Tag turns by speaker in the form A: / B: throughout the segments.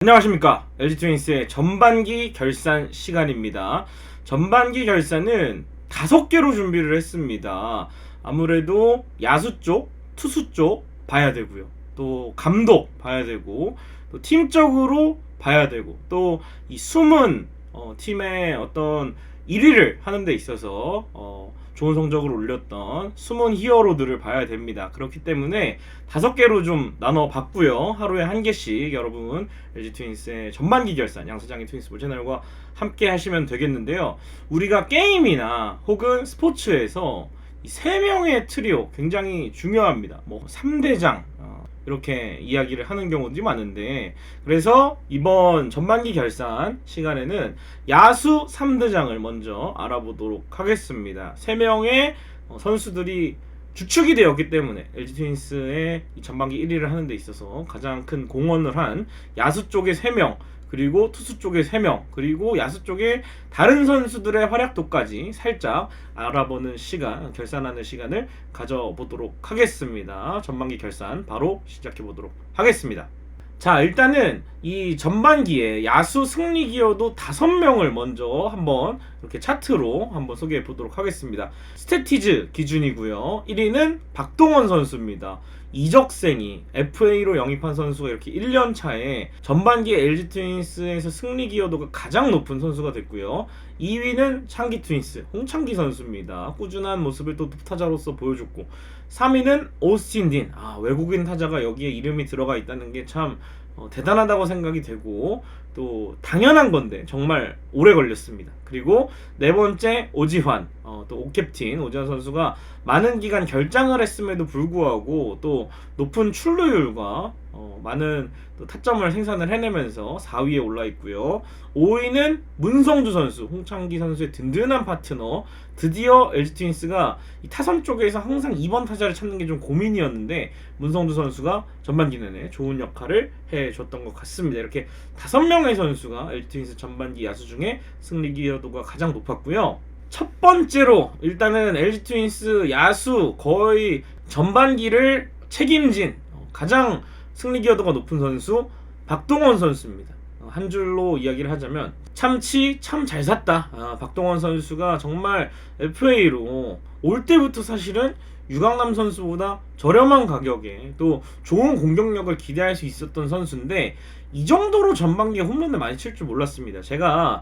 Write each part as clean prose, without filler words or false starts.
A: 안녕하십니까. LG 트윈스의 전반기 결산 시간입니다. 전반기 결산은 5개로 준비를 했습니다. 아무래도 야수 쪽, 투수 쪽 봐야 되고요. 또 감독 봐야 되고, 또 팀적으로 봐야 되고, 또 이 숨은 팀의 어떤 1위를 하는 데 있어서 좋은 성적을 올렸던 숨은 히어로들을 봐야 됩니다. 그렇기 때문에 5개로 좀 나눠 봤고요. 하루에 1개씩 여러분 LG 트윈스의 전반기 결산 양사장의 트윈스볼 채널과 함께 하시면 되겠는데요. 우리가 게임이나 혹은 스포츠에서 이 3명의 트리오 굉장히 중요합니다. 뭐 3대장 이렇게 이야기를 하는 경우들이 많은데, 그래서 이번 전반기 결산 시간에는 야수 3대장을 먼저 알아보도록 하겠습니다. 3명의 선수들이 주축이 되었기 때문에 LG 트윈스의 전반기 1위를 하는 데 있어서 가장 큰 공헌을 한 야수 쪽의 3명, 그리고 투수 쪽에 3명, 그리고 야수 쪽에 다른 선수들의 활약도까지 살짝 알아보는 시간, 결산하는 시간을 가져보도록 하겠습니다. 전반기 결산 바로 시작해보도록 하겠습니다. 자, 일단은 이 전반기에 야수 승리 기여도 5명을 먼저 한번 이렇게 차트로 한번 소개해 보도록 하겠습니다. 스태티즈 기준이고요. 1위는 박동원 선수입니다. 이적생이 FA로 영입한 선수가 이렇게 1년 차에 전반기에 LG 트윈스에서 승리 기여도가 가장 높은 선수가 됐고요. 2위는 창기 트윈스 홍창기 선수입니다. 꾸준한 모습을 또 타자로서 보여줬고, 3위는 오스틴 딘, 외국인 타자가 여기에 이름이 들어가 있다는 게 참 대단하다고 생각이 되고, 또 당연한 건데 정말 오래 걸렸습니다. 그리고 4번째 오지환, 또 오캡틴 오지환 선수가 많은 기간 결장을 했음에도 불구하고 또 높은 출루율과 많은 또 타점을 생산을 해내면서 4위에 올라 있고요. 5위는 문성주 선수, 홍창기 선수의 든든한 파트너. 드디어 LG 트윈스가 이 타선 쪽에서 항상 2번 타자를 찾는 게 좀 고민이었는데, 문성주 선수가 전반기 내내 좋은 역할을 해줬던 것 같습니다. 이렇게 5명의 선수가 LG 트윈스 전반기 야수 중에 승리 기여도가 가장 높았고요. 첫 번째로 일단은 LG 트윈스 야수 거의 전반기를 책임진 가장 승리 기여도가 높은 선수 박동원 선수입니다. 한 줄로 이야기를 하자면 참치 참 잘 샀다. 박동원 선수가 정말 FA로 올 때부터 사실은 유강남 선수보다 저렴한 가격에 또 좋은 공격력을 기대할 수 있었던 선수인데, 이 정도로 전반기에 홈런을 많이 칠 줄 몰랐습니다. 제가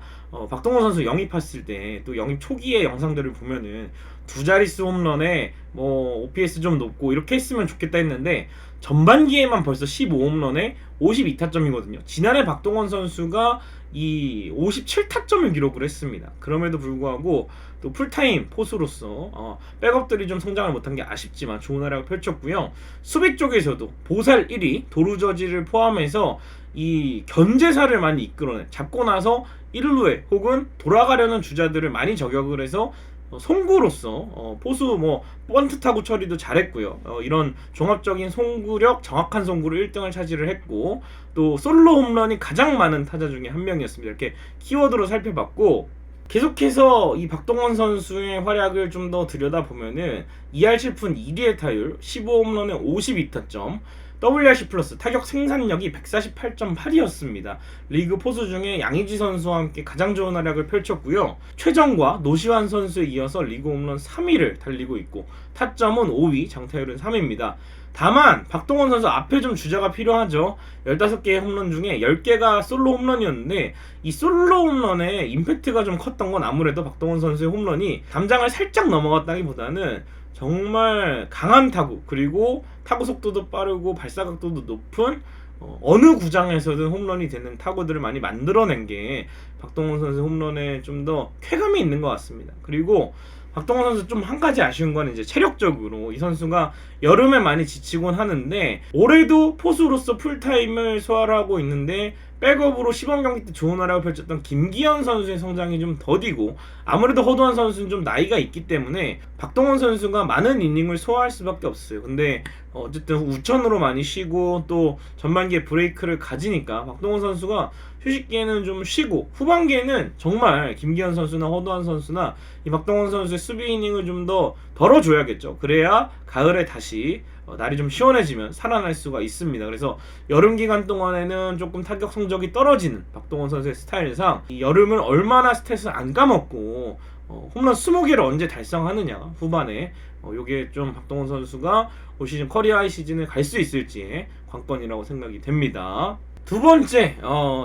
A: 박동원 선수 영입했을 때 또 영입 초기의 영상들을 보면은 2자릿수 홈런에 뭐 OPS 좀 높고 이렇게 했으면 좋겠다 했는데, 전반기에만 벌써 15홈런에 52타점이거든요. 지난해 박동원 선수가 이 57타점을 기록을 했습니다. 그럼에도 불구하고 또 풀타임 포수로서 백업들이 좀 성장을 못한 게 아쉽지만 좋은 활약을 펼쳤고요. 수비 쪽에서도 보살 1위 도루저지를 포함해서 이 견제사를 많이 이끌어내, 잡고 나서 1루에 혹은 돌아가려는 주자들을 많이 저격을 해서 송구로서 포수 번트 타구 처리도 잘했고요. 이런 종합적인 송구력, 정확한 송구로 1등을 차지를 했고, 또 솔로 홈런이 가장 많은 타자 중에 한 명이었습니다. 이렇게 키워드로 살펴봤고, 계속해서 이 박동원 선수의 활약을 좀 더 들여다보면은 ER7푼 1위의 타율, 15홈런에 52타점, WRC 플러스 타격 생산력이 148.8이었습니다. 리그 포수 중에 양의지 선수와 함께 가장 좋은 활약을 펼쳤고요. 최정과 노시환 선수에 이어서 리그 홈런 3위를 달리고 있고, 타점은 5위, 장타율은 3위입니다. 다만 박동원 선수 앞에 좀 주자가 필요하죠. 15개의 홈런 중에 10개가 솔로 홈런이었는데, 이 솔로 홈런의 임팩트가 좀 컸던 건 아무래도 박동원 선수의 홈런이 담장을 살짝 넘어갔다기보다는 정말 강한 타구, 그리고 타구 속도도 빠르고 발사각도도 높은 어느 구장에서든 홈런이 되는 타구들을 많이 만들어낸 게 박동원 선수 홈런에 좀 더 쾌감이 있는 것 같습니다. 그리고 박동원 선수 좀 한 가지 아쉬운 건 이제 체력적으로 이 선수가 여름에 많이 지치곤 하는데, 올해도 포수로서 풀타임을 소화를 하고 있는데 백업으로 시범 경기 때 좋은 활약을 펼쳤던 김기현 선수의 성장이 좀 더디고, 아무래도 허도한 선수는 좀 나이가 있기 때문에 박동원 선수가 많은 이닝을 소화할 수밖에 없어요. 근데 어쨌든 우천으로 많이 쉬고 또 전반기에 브레이크를 가지니까 박동원 선수가 휴식기에는 좀 쉬고, 후반기에는 정말 김기현 선수나 허도한 선수나 이 박동원 선수의 수비 이닝을 좀 더 덜어줘야겠죠. 그래야 가을에 다시 날이 좀 시원해지면 살아날 수가 있습니다. 그래서 여름 기간 동안에는 조금 타격 성적이 떨어지는 박동원 선수의 스타일상 이 여름을 얼마나 스탯을 안 까먹고 홈런 20개를 언제 달성하느냐 후반에 요게 좀 박동원 선수가 올 시즌 커리어 하이 시즌을 갈 수 있을지 관건이라고 생각이 됩니다. 두 번째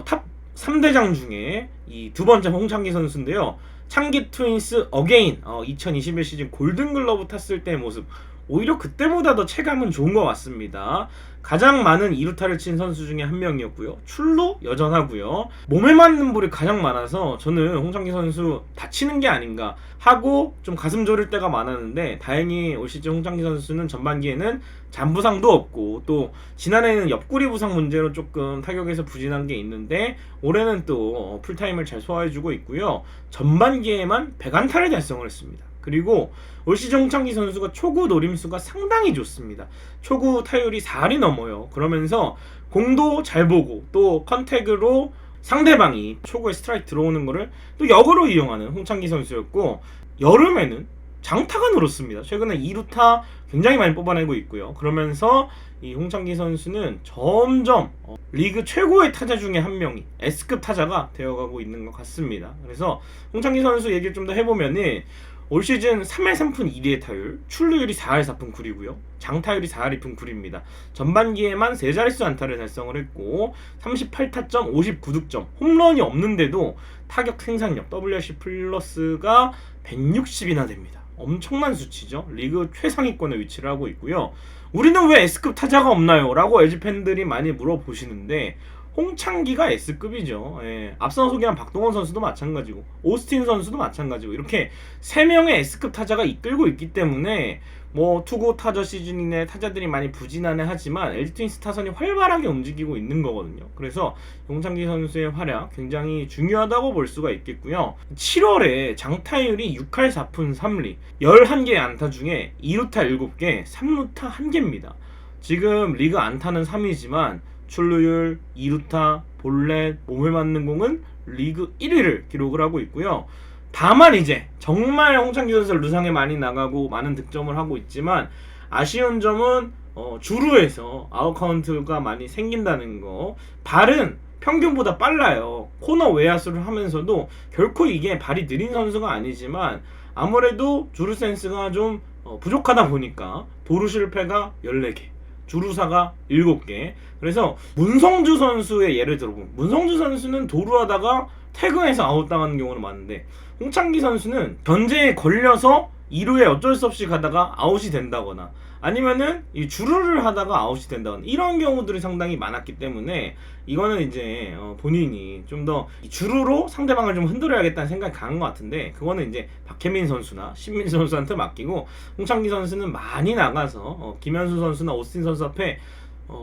A: 탑 3대장 중에 이 두 번째 홍창기 선수인데요. 창기 트윈스 어게인 2021 시즌 골든글러브 탔을 때의 모습 오히려 그때보다 더 체감은 좋은 것 같습니다. 가장 많은 2루타를 친 선수 중에 한 명이었고요. 출루 여전하고요. 몸에 맞는 볼이 가장 많아서 저는 홍창기 선수 다치는 게 아닌가 하고 좀 가슴 졸일 때가 많았는데 다행히 올 시즌 홍창기 선수는 전반기에는 잔부상도 없고 또 지난해에는 옆구리 부상 문제로 조금 타격에서 부진한 게 있는데 올해는 또 풀타임을 잘 소화해주고 있고요. 전반기에만 100안타를 달성을 했습니다. 그리고 올 시즌 홍창기 선수가 초구 노림수가 상당히 좋습니다. 초구 타율이 4할이 넘어요. 그러면서 공도 잘 보고 또 컨택으로 상대방이 초구에 스트라이크 들어오는 거를 또 역으로 이용하는 홍창기 선수였고 여름에는 장타가 늘었습니다. 최근에 2루타 굉장히 많이 뽑아내고 있고요. 그러면서 이 홍창기 선수는 점점 리그 최고의 타자 중에 한 명이 S급 타자가 되어가고 있는 것 같습니다. 그래서 홍창기 선수 얘기를 좀 더 해보면은 올 시즌 3할 3푼 2리의 타율, 출루율이 4할 4푼 9리고요. 장타율이 4할 2푼 9리입니다. 전반기에만 3자릿수 안타를 달성을 했고 38타점, 59득점, 홈런이 없는데도 타격 생산력 WRC 플러스가 160이나 됩니다. 엄청난 수치죠. 리그 최상위권에 위치를 하고 있고요. 우리는 왜 S급 타자가 없나요? 라고 LG 팬들이 많이 물어보시는데 홍창기가 S급이죠. 예. 앞서 소개한 박동원 선수도 마찬가지고 오스틴 선수도 마찬가지고 이렇게 3명의 S급 타자가 이끌고 있기 때문에 뭐 투고 타자 시즌이네 타자들이 많이 부진하네 하지만 LG 트윈스 타선이 활발하게 움직이고 있는 거거든요. 그래서 홍창기 선수의 활약 굉장히 중요하다고 볼 수가 있겠고요. 7월에 장타율이 6할 4푼 3리 11개의 안타 중에 2루타 7개 3루타 1개입니다. 지금 리그 안타는 3위지만 출루율, 2루타, 볼넷, 몸에 맞는 공은 리그 1위를 기록을 하고 있고요. 다만 이제 정말 홍창기 선수 루상에 많이 나가고 많은 득점을 하고 있지만 아쉬운 점은 주루에서 아웃카운트가 많이 생긴다는 거. 발은 평균보다 빨라요. 코너 외야수를 하면서도 결코 이게 발이 느린 선수가 아니지만 아무래도 주루 센스가 좀 부족하다 보니까 도루 실패가 14개 주루사가 7개. 그래서 문성주 선수의 예를 들어보면 문성주 선수는 도루하다가 태그해서 아웃당하는 경우는 많은데 홍창기 선수는 견제에 걸려서 2루에 어쩔 수 없이 가다가 아웃이 된다거나 아니면은 이 주루를 하다가 아웃이 된다거나 이런 경우들이 상당히 많았기 때문에 이거는 이제 본인이 좀 더 주루로 상대방을 좀 흔들어야겠다는 생각이 강한 것 같은데 그거는 이제 박혜민 선수나 신민 선수한테 맡기고 홍창기 선수는 많이 나가서 김현수 선수나 오스틴 선수 앞에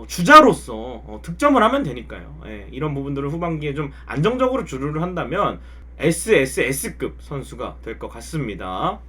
A: 주자로서 득점을 하면 되니까요. 예, 이런 부분들을 후반기에 좀 안정적으로 주루를 한다면 SSS급 선수가 될 것 같습니다.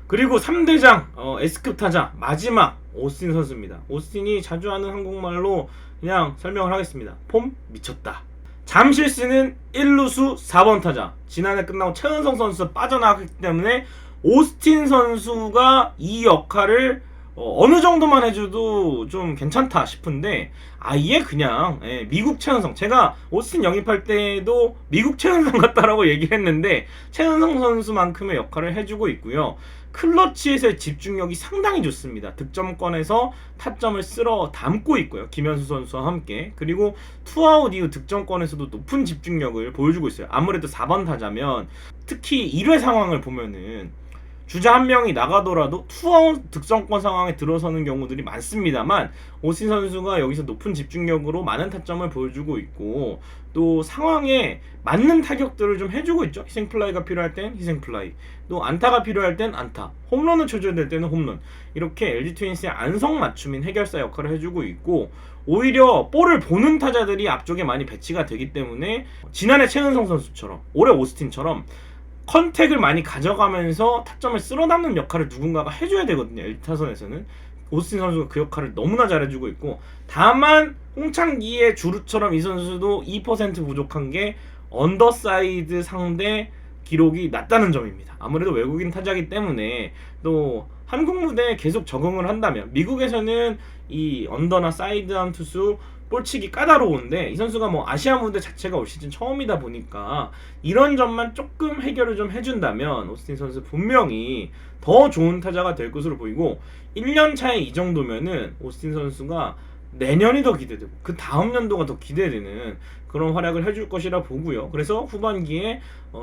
A: 그리고 3대장 S급 타자 마지막 오스틴 선수입니다. 오스틴이 자주 하는 한국말로 그냥 설명을 하겠습니다. 폼 미쳤다. 잠실스는 1루수 4번 타자. 지난해 끝나고 최은성 선수 빠져나갔기 때문에 오스틴 선수가 이 역할을 어느 정도만 해줘도 좀 괜찮다 싶은데 아예 그냥 미국 최은성 제가 오스틴 영입할 때도 미국 최은성 같다라고 얘기했는데 최은성 선수만큼의 역할을 해주고 있고요. 클러치에서의 집중력이 상당히 좋습니다. 득점권에서 타점을 쓸어 담고 있고요. 김현수 선수와 함께. 그리고 투아웃 이후 득점권에서도 높은 집중력을 보여주고 있어요. 아무래도 4번 타자면 특히 1회 상황을 보면은 주자 한 명이 나가더라도 투아웃 득점권 상황에 들어서는 경우들이 많습니다만 오스틴 선수가 여기서 높은 집중력으로 많은 타점을 보여주고 있고 또 상황에 맞는 타격들을 좀 해주고 있죠. 희생플라이가 필요할 땐 희생플라이, 또 안타가 필요할 땐 안타, 홈런을 쳐줘야 될 때는 홈런, 이렇게 LG 트윈스의 안성맞춤인 해결사 역할을 해주고 있고 오히려 볼을 보는 타자들이 앞쪽에 많이 배치가 되기 때문에 지난해 최은성 선수처럼 올해 오스틴처럼 컨택을 많이 가져가면서 타점을 쓸어담는 역할을 누군가가 해줘야 되거든요. LG 타선에서는 오스틴 선수가 그 역할을 너무나 잘해주고 있고 다만 홍창기의 주루처럼 이 선수도 2% 부족한 게 언더사이드 상대 기록이 낮다는 점입니다. 아무래도 외국인 타자이기 때문에 또 한국 무대에 계속 적응을 한다면, 미국에서는 이 언더나 사이드암 투수 볼치기 까다로운데 이 선수가 뭐 아시아 무대 자체가 올 시즌 처음이다 보니까 이런 점만 조금 해결을 좀 해준다면 오스틴 선수 분명히 더 좋은 타자가 될 것으로 보이고, 1년 차에 이 정도면은 오스틴 선수가 내년이 더 기대되고 그 다음 연도가 더 기대되는 그런 활약을 해줄 것이라 보고요. 그래서 후반기에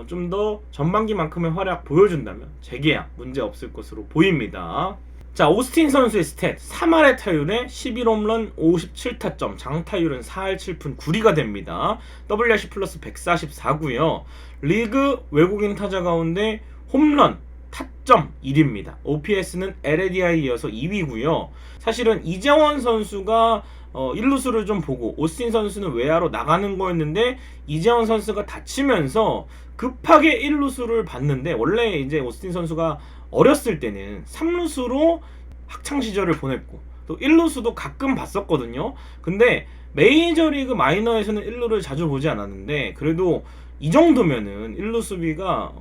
A: 좀 더 전반기만큼의 활약 보여준다면 재계약 문제 없을 것으로 보입니다. 자, 오스틴 선수의 스탯 3할의 타율에 11홈런 57타점, 장타율은 4할 7푼 9리가 됩니다. WRC 플러스 144고요. 리그 외국인 타자 가운데 홈런 타점 1위입니다. OPS는 LADI에 이어서 2위고요. 사실은 이재원 선수가 1루수를 좀 보고 오스틴 선수는 외야로 나가는 거였는데 이재원 선수가 다치면서 급하게 1루수를 봤는데, 원래 이제 오스틴 선수가 어렸을 때는 3루수로 학창 시절을 보냈고 또 1루수도 가끔 봤었거든요. 근데 메이저리그 마이너에서는 1루를 자주 보지 않았는데, 그래도 이 정도면은 1루 수비가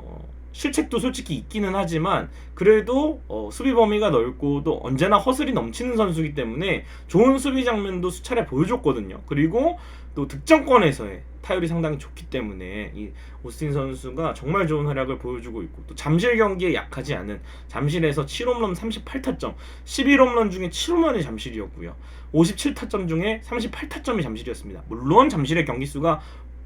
A: 실책도 솔직히 있기는 하지만 그래도 수비 범위가 넓고 또 언제나 허슬이 넘치는 선수이기 때문에 좋은 수비 장면도 수차례 보여줬거든요. 그리고 또 득점권에서의 타율이 상당히 좋기 때문에 이 오스틴 선수가 정말 좋은 활약을 보여주고 있고, 또 잠실 경기에 약하지 않은, 잠실에서 7홈런 38타점, 11홈런 중에 7홈런이 잠실이었고요. 57타점 중에 38타점이 잠실이었습니다. 물론 잠실의 경기 수가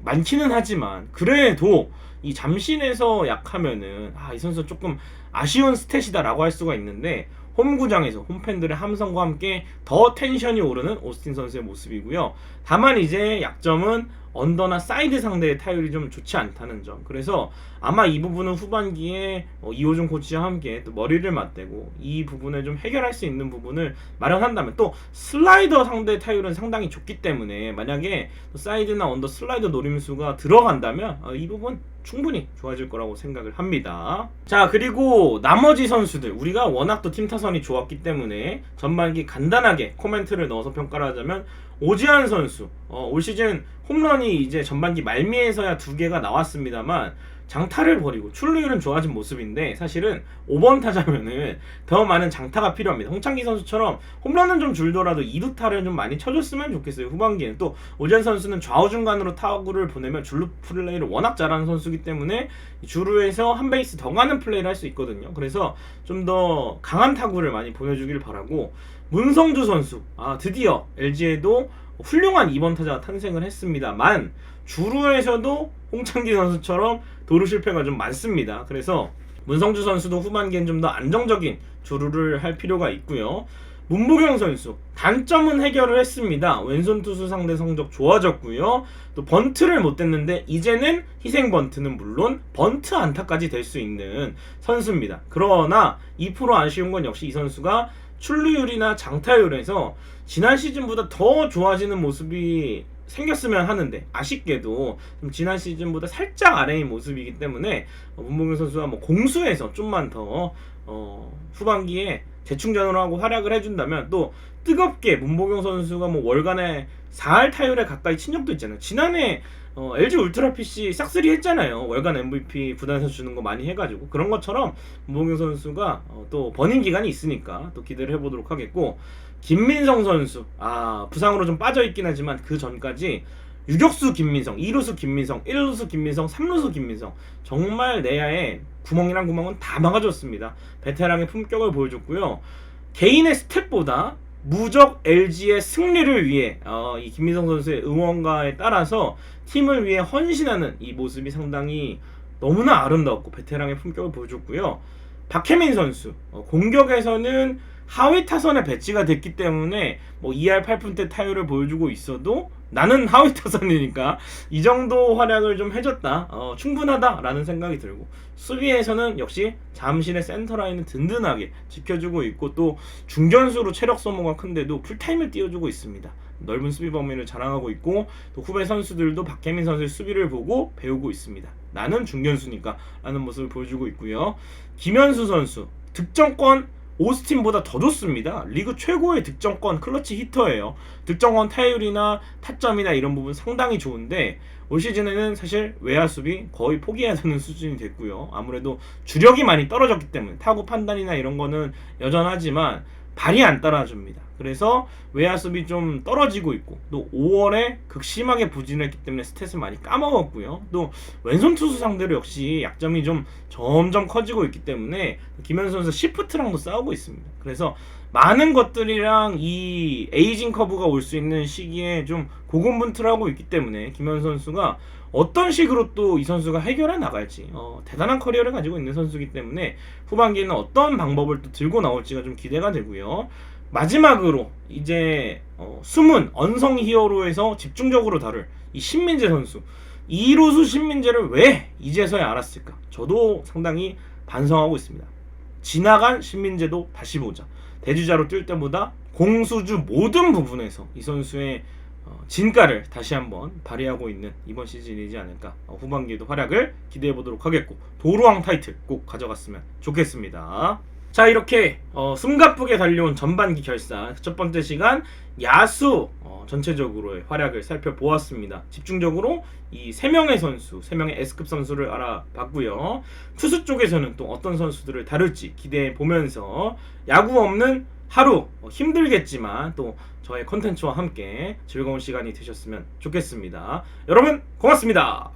A: 많기는 하지만 그래도 이 잠실에서 약하면은 이 선수 조금 아쉬운 스탯이다라고 할 수가 있는데, 홈구장에서 홈팬들의 함성과 함께 더 텐션이 오르는 오스틴 선수의 모습이고요. 다만 이제 약점은 언더나 사이드 상대의 타율이 좀 좋지 않다는 점. 그래서 아마 이 부분은 후반기에 이호준 코치와 함께 또 머리를 맞대고 이 부분을 좀 해결할 수 있는 부분을 마련한다면, 또 슬라이더 상대 타율은 상당히 좋기 때문에 만약에 사이드나 언더 슬라이더 노림수가 들어간다면 이 부분 충분히 좋아질 거라고 생각을 합니다. 자, 그리고 나머지 선수들, 우리가 워낙 또 팀 타선이 좋았기 때문에 전반기 간단하게 코멘트를 넣어서 평가를 하자면, 오지환 선수 올 시즌 홈런이 이제 전반기 말미에서야 2개가 나왔습니다만 장타를 벌이고 출루율은 좋아진 모습인데, 사실은 5번 타자면은 더 많은 장타가 필요합니다. 홍창기 선수처럼 홈런은 좀 줄더라도 2루타를 좀 많이 쳐줬으면 좋겠어요. 후반기에는 또 오지환 선수는 좌우 중간으로 타구를 보내면 줄루 플레이를 워낙 잘하는 선수이기 때문에 주루에서 한 베이스 더 가는 플레이를 할 수 있거든요. 그래서 좀 더 강한 타구를 많이 보여주길 바라고, 문성주 선수 드디어 LG에도 훌륭한 2번 타자가 탄생을 했습니다만 주루에서도 홍창기 선수처럼 도루 실패가 좀 많습니다. 그래서 문성주 선수도 후반기엔 좀 더 안정적인 주루를 할 필요가 있고요. 문보경 선수 단점은 해결을 했습니다. 왼손 투수 상대 성적 좋아졌고요. 또 번트를 못 댔는데 이제는 희생 번트는 물론 번트 안타까지 될 수 있는 선수입니다. 그러나 2% 아쉬운 건 역시 이 선수가 출루율이나 장타율에서 지난 시즌보다 더 좋아지는 모습이 생겼으면 하는데, 아쉽게도 좀 지난 시즌보다 살짝 아래인 모습이기 때문에 문보경 선수가 뭐 공수에서 좀만 더 후반기에 재충전을 하고 활약을 해준다면, 또 뜨겁게 문보경 선수가 뭐 월간에 4할 타율에 가까이 친 적도 있잖아요. 지난해 LG 울트라 PC 싹쓸이 했잖아요. 월간 MVP 구단에서 주는 거 많이 해가지고, 그런 것처럼 문보경 선수가 또 버닝 기간이 있으니까 또 기대를 해보도록 하겠고, 김민성 선수 부상으로 좀 빠져있긴 하지만 그 전까지 유격수 김민성, 2루수 김민성, 1루수 김민성, 3루수 김민성, 정말 내야에 구멍이란 구멍은 다 막아줬습니다. 베테랑의 품격을 보여줬고요. 개인의 스탯보다 무적 LG의 승리를 위해 이 김민성 선수의 응원가에 따라서 팀을 위해 헌신하는 이 모습이 상당히 너무나 아름다웠고 베테랑의 품격을 보여줬고요. 박혜민 선수 공격에서는 하위 타선에 배치가 됐기 때문에 뭐 2할 8푼대 타율을 보여주고 있어도 나는 하위 타선이니까 이 정도 활약을 좀 해줬다, 충분하다라는 생각이 들고, 수비에서는 역시 잠실의 센터라인은 든든하게 지켜주고 있고, 또 중견수로 체력 소모가 큰데도 풀타임을 띄워주고 있습니다. 넓은 수비 범위를 자랑하고 있고, 또 후배 선수들도 박혜민 선수의 수비를 보고 배우고 있습니다. 나는 중견수니까 라는 모습을 보여주고 있고요. 김현수 선수 득점권 오스틴보다 더 좋습니다. 리그 최고의 득점권 클러치 히터예요. 득점권 타율이나 타점이나 이런 부분 상당히 좋은데 올 시즌에는 사실 외야 수비 거의 포기해야 되는 수준이 됐고요. 아무래도 주력이 많이 떨어졌기 때문에 타구 판단이나 이런 거는 여전하지만 발이 안 따라줍니다. 그래서 외야 수비 좀 떨어지고 있고 또 5월에 극심하게 부진했기 때문에 스탯을 많이 까먹었고요. 또 왼손 투수 상대로 역시 약점이 좀 점점 커지고 있기 때문에 김현수 선수 시프트랑도 싸우고 있습니다. 그래서 많은 것들이랑 이 에이징 커브가 올 수 있는 시기에 좀 고군분투하고 있기 때문에 김현수 선수가 어떤 식으로 또 이 선수가 해결해 나갈지 대단한 커리어를 가지고 있는 선수이기 때문에 후반기에는 어떤 방법을 또 들고 나올지가 좀 기대가 되고요. 마지막으로 이제 숨은 언성 히어로에서 집중적으로 다룰 이 신민재 선수, 이루수 신민재를 왜 이제서야 알았을까? 저도 상당히 반성하고 있습니다. 지나간 신민재도 다시 보자. 대주자로 뛸 때보다 공수주 모든 부분에서 이 선수의 진가를 다시 한번 발휘하고 있는 이번 시즌이지 않을까. 후반기에도 활약을 기대해 보도록 하겠고 도루왕 타이틀 꼭 가져갔으면 좋겠습니다. 자, 이렇게 숨가쁘게 달려온 전반기 결산 첫 번째 시간 야수 전체적으로의 활약을 살펴보았습니다. 집중적으로 이 3명의 선수, 3명의 S급 선수를 알아봤고요. 투수 쪽에서는 또 어떤 선수들을 다룰지 기대해 보면서 야구 없는 하루 힘들겠지만 또 저의 컨텐츠와 함께 즐거운 시간이 되셨으면 좋겠습니다. 여러분 고맙습니다.